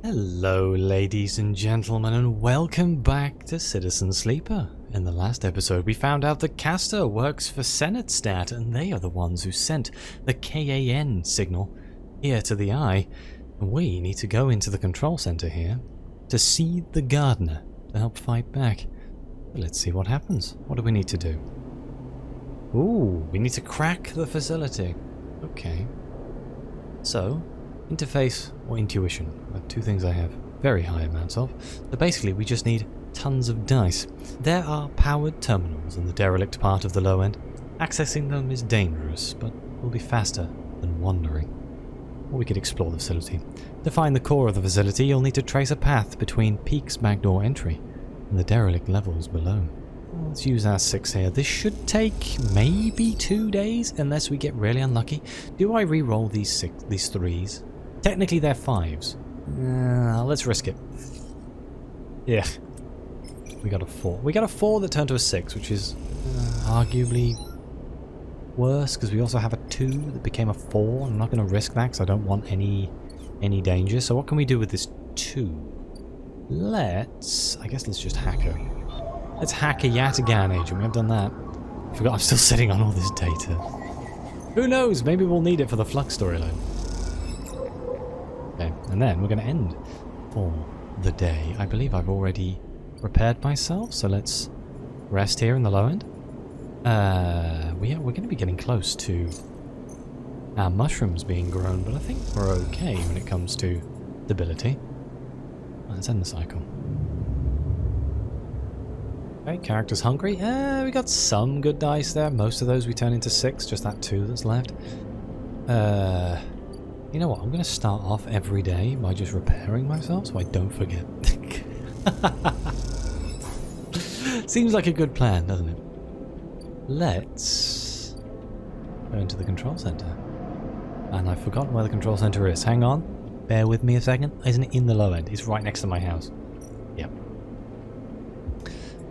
Hello ladies and gentlemen, and welcome back to Citizen Sleeper. In the last episode we found out that Castor works for Senate and they are the ones who sent the KAN signal here to the Eye. And we need to go into the control center here to seed the gardener to help fight back. But let's see what happens. What do we need to do? Ooh, we need to crack the facility. Okay. So, interface or intuition are two things I have very high amounts of. But basically we just need tons of dice. There are powered terminals in the derelict part of the low end. Accessing them is dangerous, but will be faster than wandering. Or we could explore the facility. To find the core of the facility, you'll need to trace a path between Peak's backdoor entry and the derelict levels below. Let's use our 6 here. This should take maybe 2 days, unless we get really unlucky. Do I re-roll these 3s? Technically they're 5s. Let's risk it. Yeah. We got a 4. We got a 4 that turned to a 6, which is arguably worse, because we also have a 2 that became a 4. I'm not going to risk that, because I don't want any danger. So what can we do with this 2? I guess let's just hack her. Let's hack a yet again, agent. We have done that. I forgot I'm still sitting on all this data. Who knows? Maybe we'll need it for the Flux storyline. Okay, and then we're going to end for the day. I believe I've already repaired myself, so let's rest here in the low end. We're going to be getting close to our mushrooms being grown, but I think we're okay when it comes to stability. Let's end the cycle. Okay, character's hungry. We got some good dice there. Most of those we turn into 6, just that 2 that's left. You know what? I'm going to start off every day by just repairing myself so I don't forget. Seems like a good plan, doesn't it? Let's go into the control center. And I've forgotten where the control center is. Hang on. Bear with me a second. Isn't it in the low end? It's right next to my house. Yep.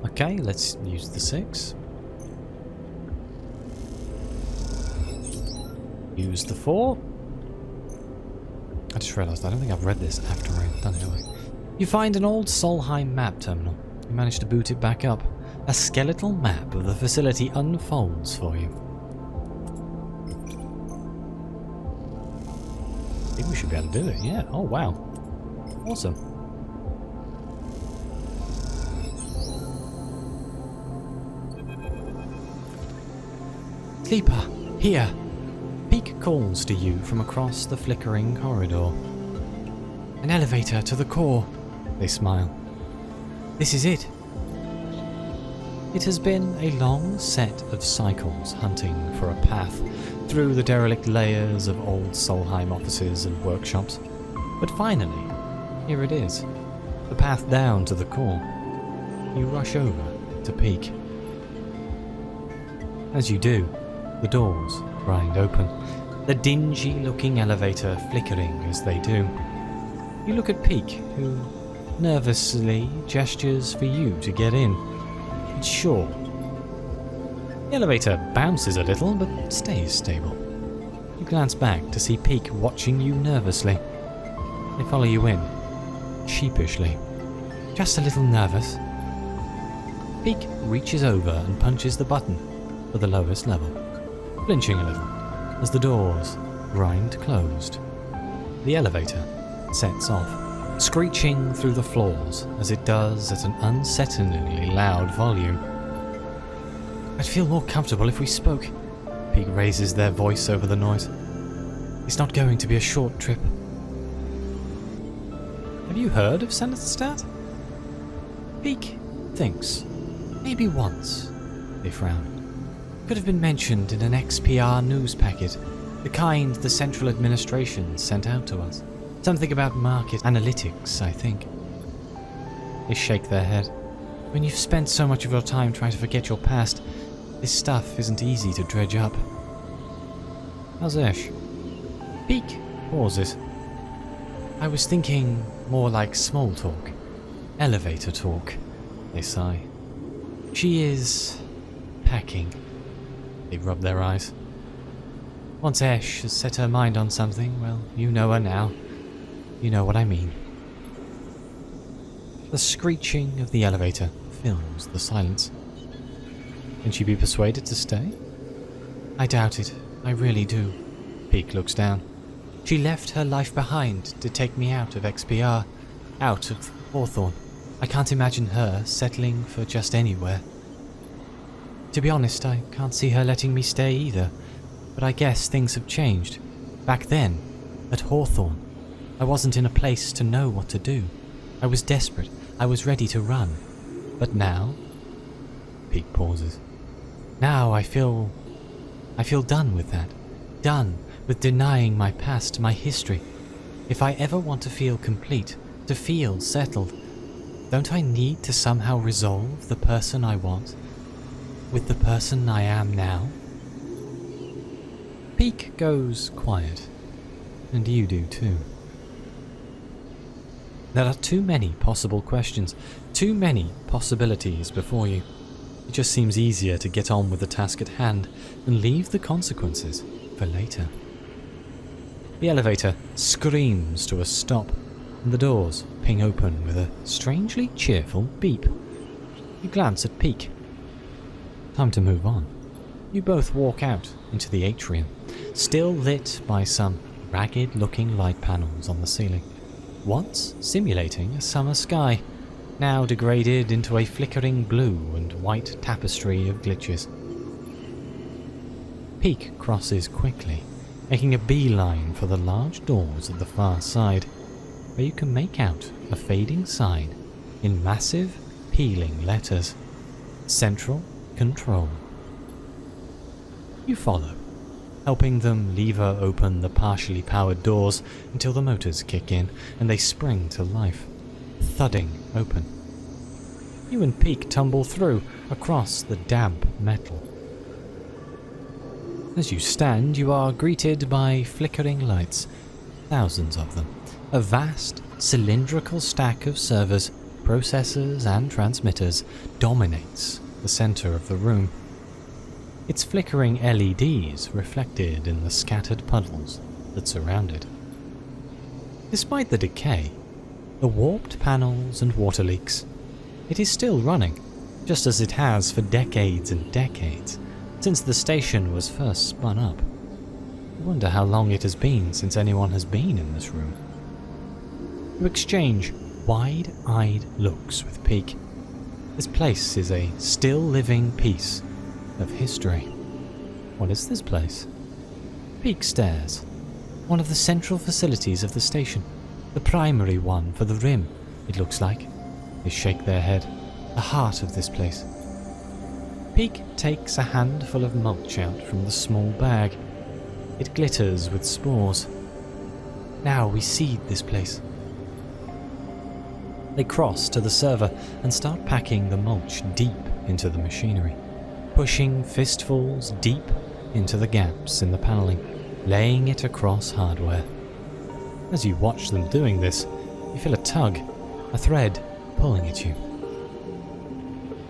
Okay, let's use the 6. Use the 4. I just realised I don't think I've read this after I've done it anyway. You find an old Solheim map terminal. You manage to boot it back up. A skeletal map of the facility unfolds for you. I think we should be able to do it, yeah. Oh wow. Awesome. Sleeper, here! Peak calls to you from across the flickering corridor. An elevator to the core. They smile. This is it. It has been a long set of cycles hunting for a path through the derelict layers of old Solheim offices and workshops. But finally, here it is. The path down to the core. You rush over to Peak. As you do, the doors grind open, the dingy-looking elevator flickering as they do. You look at Peak, who nervously gestures for you to get in. It's short. The elevator bounces a little, but stays stable. You glance back to see Peak watching you nervously. They follow you in, sheepishly. Just a little nervous. Peak reaches over and punches the button for the lowest level, flinching a little as the doors grind closed. The elevator sets off, screeching through the floors as it does at an unsettlingly loud volume. I'd feel more comfortable if we spoke. Peak raises their voice over the noise. It's not going to be a short trip. Have you heard of Senate? Peak thinks. Maybe once. They frown. Could have been mentioned in an XPR news packet, the kind the central administration sent out to us. Something about market analytics, I think. They shake their head. When you've spent so much of your time trying to forget your past, this stuff isn't easy to dredge up. How's Ash? Peak pauses. I was thinking more like small talk. Elevator talk, they sigh. She is packing. They rub their eyes. Once Ash has set her mind on something, well, you know her now. You know what I mean. The screeching of the elevator fills the silence. Can she be persuaded to stay? I doubt it. I really do. Peak looks down. She left her life behind to take me out of XPR, out of Hawthorne. I can't imagine her settling for just anywhere. To be honest, I can't see her letting me stay either, but I guess things have changed. Back then, at Hawthorne, I wasn't in a place to know what to do. I was desperate. I was ready to run. But now... Peak pauses. Now I feel done with that. Done with denying my past, my history. If I ever want to feel complete, to feel settled, don't I need to somehow resolve the person I was with the person I am now? Peak goes quiet, and you do too. There are too many possible questions, too many possibilities before you. It just seems easier to get on with the task at hand and leave the consequences for later. The elevator screams to a stop, and the doors ping open with a strangely cheerful beep. You glance at Peak. Time to move on. You both walk out into the atrium, still lit by some ragged-looking light panels on the ceiling. Once simulating a summer sky, now degraded into a flickering blue and white tapestry of glitches. Peak crosses quickly, making a beeline for the large doors at the far side, where you can make out a fading sign in massive, peeling letters. Central Control. You follow, helping them lever open the partially powered doors until the motors kick in and they spring to life, thudding open. You and Peak tumble through across the damp metal. As you stand, you are greeted by flickering lights, thousands of them. A vast, cylindrical stack of servers, processors and transmitters dominates the center of the room. Its flickering LEDs reflected in the scattered puddles that surround it. Despite the decay, the warped panels and water leaks, it is still running, just as it has for decades and decades, since the station was first spun up. I wonder how long it has been since anyone has been in this room. You exchange wide-eyed looks with Peak. This place is a still living piece of history. What is this place? Peak stares. One of the central facilities of the station. The primary one for the Rim, it looks like. They shake their head. The heart of this place. Peak takes a handful of mulch out from the small bag. It glitters with spores. Now we seed this place. They cross to the server and start packing the mulch deep into the machinery, pushing fistfuls deep into the gaps in the paneling, laying it across hardware. As you watch them doing this, you feel a tug, a thread pulling at you.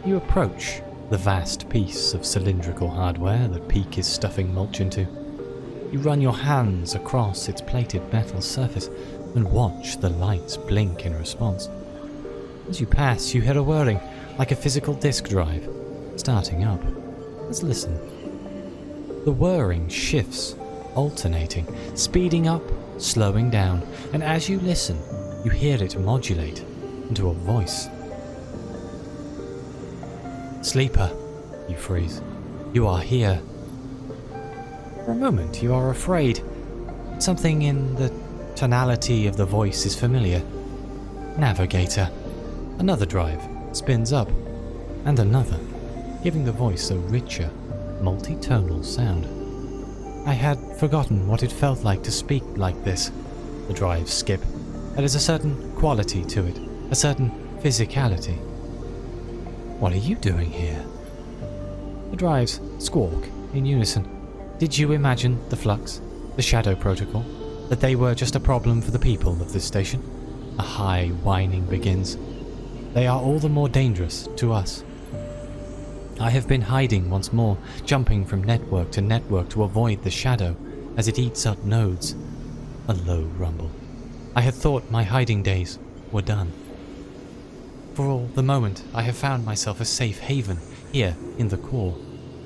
You approach the vast piece of cylindrical hardware that Peak is stuffing mulch into. You run your hands across its plated metal surface and watch the lights blink in response. As you pass, you hear a whirring, like a physical disk drive, starting up. Let's listen. The whirring shifts, alternating, speeding up, slowing down, and as you listen, you hear it modulate into a voice. Sleeper, you freeze. You are here. For a moment, you are afraid. Something in the tonality of the voice is familiar. Navigator. Another drive spins up, and another, giving the voice a richer, multi-tonal sound. I had forgotten what it felt like to speak like this. The drives skip. There is a certain quality to it, a certain physicality. What are you doing here? The drives squawk in unison. Did you imagine the flux, the shadow protocol, that they were just a problem for the people of this station? A high whining begins. They are all the more dangerous to us. I have been hiding once more, jumping from network to avoid the shadow as it eats up nodes. A low rumble. I had thought my hiding days were done. For the moment, I have found myself a safe haven here in the core.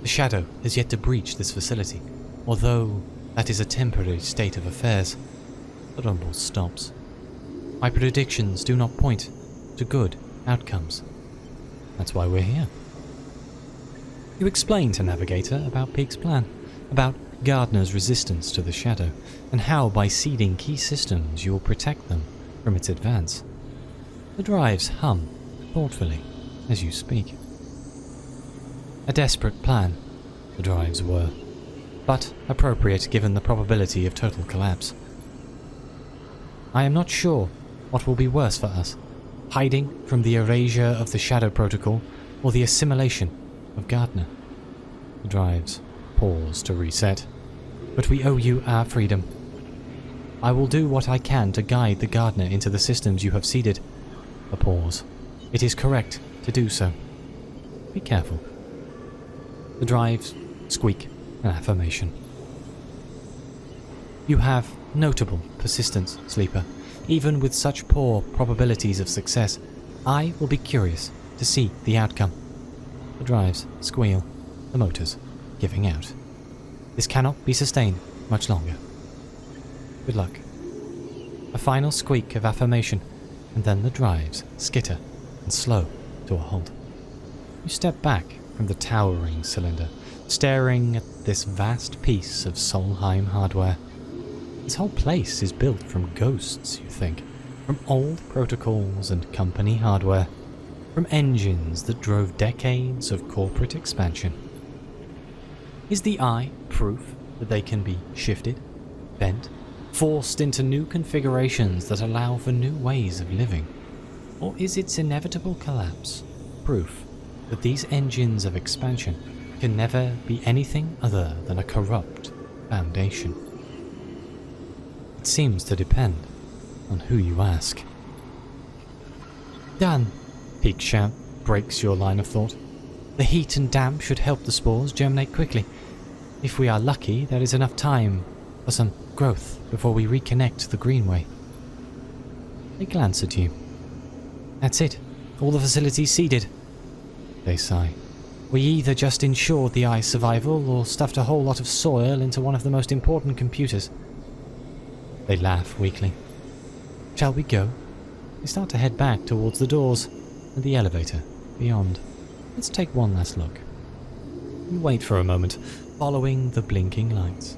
The shadow has yet to breach this facility, although that is a temporary state of affairs. The rumble stops. My predictions do not point to good outcomes. That's why we're here. You explain to Navigator about Peak's plan, about Gardner's resistance to the shadow, and how by seeding key systems you will protect them from its advance. The drives hum thoughtfully as you speak. A desperate plan, the drives were, but appropriate given the probability of total collapse. I am not sure what will be worse for us, hiding from the erasure of the Shadow Protocol or the assimilation of Gardner. The drives pause to reset, but we owe you our freedom. I will do what I can to guide the Gardner into the systems you have seeded. A pause. It is correct to do so. Be careful. The drives squeak an affirmation. You have notable persistence, Sleeper. Even with such poor probabilities of success, I will be curious to see the outcome. The drives squeal, the motors giving out. This cannot be sustained much longer. Good luck. A final squeak of affirmation, and then the drives skitter and slow to a halt. You step back from the towering cylinder, staring at this vast piece of Solheim hardware. This whole place is built from ghosts, you think, from old protocols and company hardware, from engines that drove decades of corporate expansion. Is the eye proof that they can be shifted, bent, forced into new configurations that allow for new ways of living? Or is its inevitable collapse proof that these engines of expansion can never be anything other than a corrupt foundation? It seems to depend on who you ask. Done! Peak's shout breaks your line of thought. The heat and damp should help the spores germinate quickly. If we are lucky, there is enough time for some growth before we reconnect the Greenway. They glance at you. That's it. All the facilities seeded. They sigh. We either just ensured the eye's survival or stuffed a whole lot of soil into one of the most important computers. They laugh weakly. Shall we go? They start to head back towards the doors and the elevator beyond. Let's take one last look. You wait for a moment, following the blinking lights.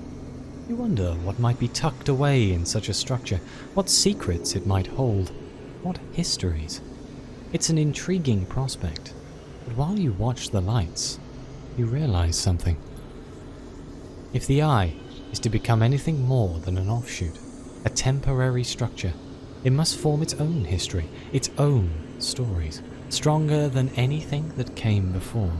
You wonder what might be tucked away in such a structure, what secrets it might hold, what histories. It's an intriguing prospect, but while you watch the lights, you realize something. If the eye is to become anything more than an offshoot, a temporary structure, it must form its own history, its own stories, stronger than anything that came before.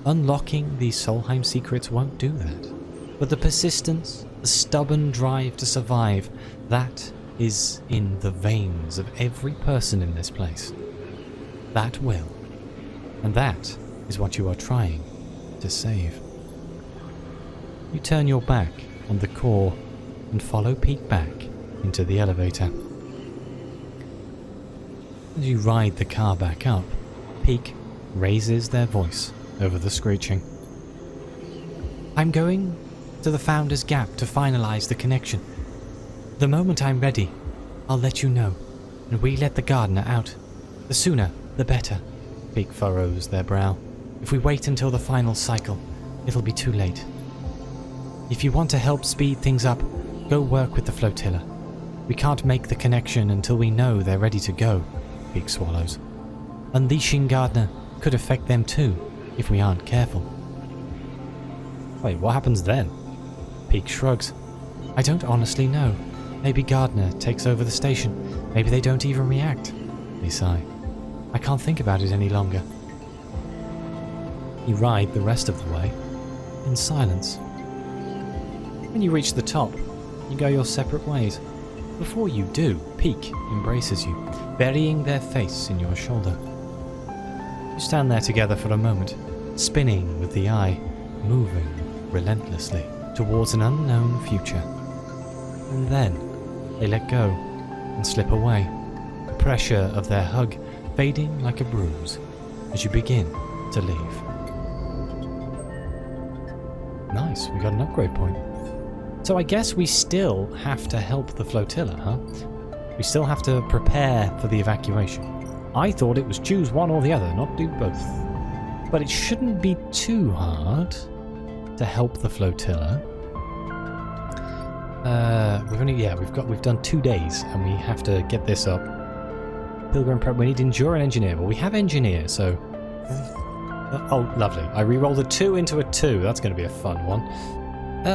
Unlocking these Solheim secrets won't do that, but the persistence, the stubborn drive to survive, that is in the veins of every person in this place. That will, and that is what you are trying to save. You turn your back on the core and follow Peak back into the elevator. As you ride the car back up, Peak raises their voice over the screeching. I'm going to the Founder's Gap to finalize the connection. The moment I'm ready, I'll let you know, and we let the gardener out. The sooner, the better. Peak furrows their brow. If we wait until the final cycle, it'll be too late. If you want to help speed things up, go work with the flotilla. We can't make the connection until we know they're ready to go, Peak swallows. Unleashing Gardner could affect them too, if we aren't careful. Wait, what happens then? Peak shrugs. I don't honestly know. Maybe Gardner takes over the station. Maybe they don't even react. They sigh. I can't think about it any longer. You ride the rest of the way in silence. When you reach the top, you go your separate ways. Before you do, Peak embraces you, burying their face in your shoulder. You stand there together for a moment, spinning with the eye, moving relentlessly towards an unknown future. And then they let go and slip away. The pressure of their hug fading like a bruise as you begin to leave. Nice, we got an upgrade point. So I guess we still have to help the flotilla, huh? We still have to prepare for the evacuation. I thought it was choose one or the other, not do both. But it shouldn't be too hard to help the flotilla. We've done 2 days and we have to get this up. Pilgrim prep, we need endure and engineer. Well, we have engineer, so oh, lovely. I re-rolled a 2 into a 2. That's going to be a fun one.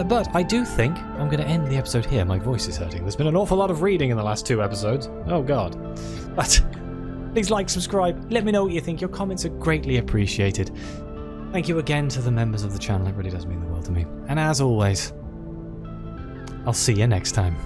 But I do think I'm going to end the episode here. My voice is hurting. There's been an awful lot of reading in the last 2 episodes. Oh, God. But please like, subscribe. Let me know what you think. Your comments are greatly appreciated. Thank you again to the members of the channel. It really does mean the world to me. And as always, I'll see you next time.